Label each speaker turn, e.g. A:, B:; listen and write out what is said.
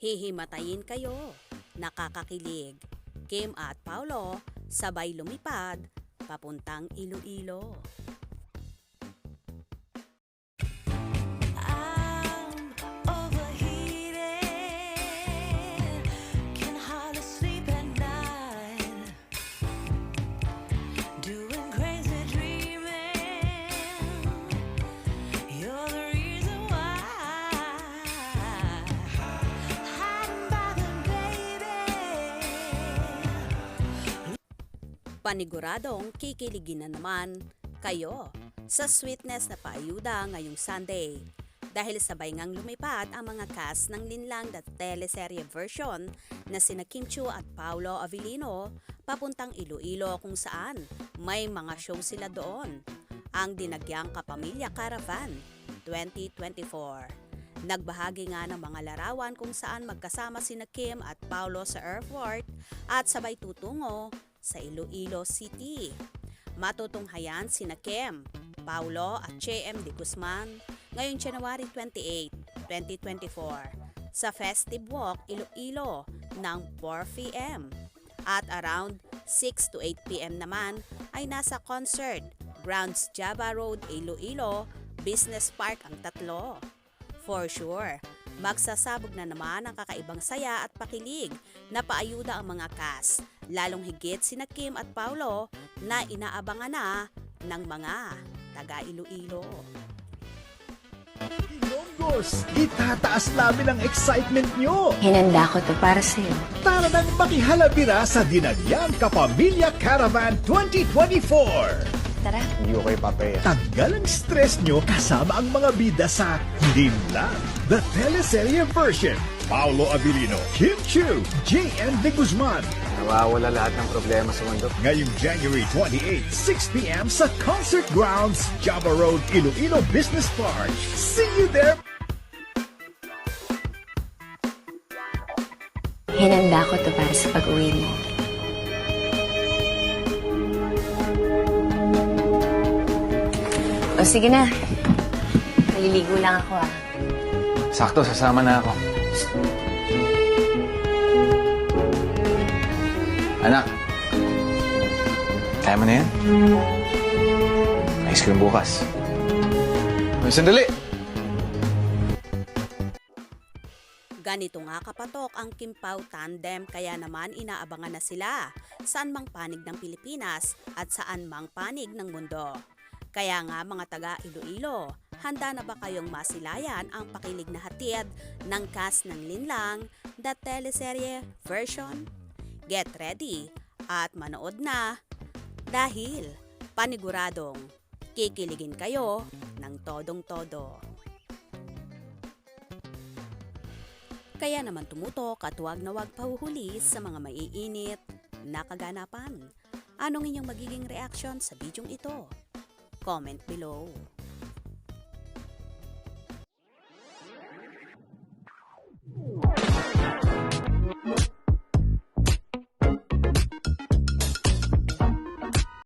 A: Hihimatayin kayo. Nakakakilig. Kim at Paulo sabay lumipad papuntang Iloilo. Paniguradong kikiligin na naman kayo sa sweetness na paayuda ngayong Sunday dahil sabay ngang lumipad ang mga cast ng Linlang na teleserye version na sina Kim Chiu at Paolo Avellino papuntang Iloilo kung saan may mga show sila doon. Ang Dinagyang Kapamilya Caravan 2024. Nagbahagi nga ng mga larawan kung saan magkasama sina Kim at Paolo sa airport at sabay tutungo sa Iloilo City. Matutunghayan sina Kim, Paulo at JM De Guzman ngayong January 28, 2024 sa Festive Walk Iloilo ng 4 p.m. At around 6 to 8 p.m. naman ay nasa concert Grounds Java Road Iloilo Business Park ang tatlo. For sure, magsasabog na naman ang kakaibang saya at pakilig na paayuda ang mga cast, lalong higit sina Kim at Paulo na inaabangan na ng mga taga Iloilo.
B: Ilonggos, itataas namin ang excitement nyo!
C: Hinanda ko to para sa'yo.
B: Tara nang makihalabira sa Dinagyang Kapamilya Caravan 2024!
C: Tara.
D: Hindi ko kayo papaya.
B: Tanggal ang stress nyo kasama ang mga bida sa Linlang, the teleserye version. Paolo Avellino, Kim Chiu, JM De Guzman.
D: Nawawala lahat ng problema sa mundo.
B: Ngayong January 28, 6 p.m. sa Concert Grounds, Java Road, Iloilo Business Park. See you there!
C: Hinanda ko to para sa pag-uwi mo. O sige na. Maliligo lang ako ah.
D: Sakto, sasama na ako. Anak, kaya mo na yan? Ice cream bukas. May sandali!
A: Ganito nga kapatok ang Kim Pao tandem kaya naman inaabangan na sila saan mang panig ng Pilipinas at saan mang panig ng mundo. Kaya nga mga taga Iloilo, handa na ba kayong masilayan ang pakilig na hatid ng cast ng Linlang, the teleserye version? Get ready at manood na dahil paniguradong kikiligin kayo ng todong-todo. Kaya naman tumutok at huwag na huwag pahuhuli sa mga maiinit na kaganapan. Anong inyong magiging reaction sa bidyong ito? Comment below.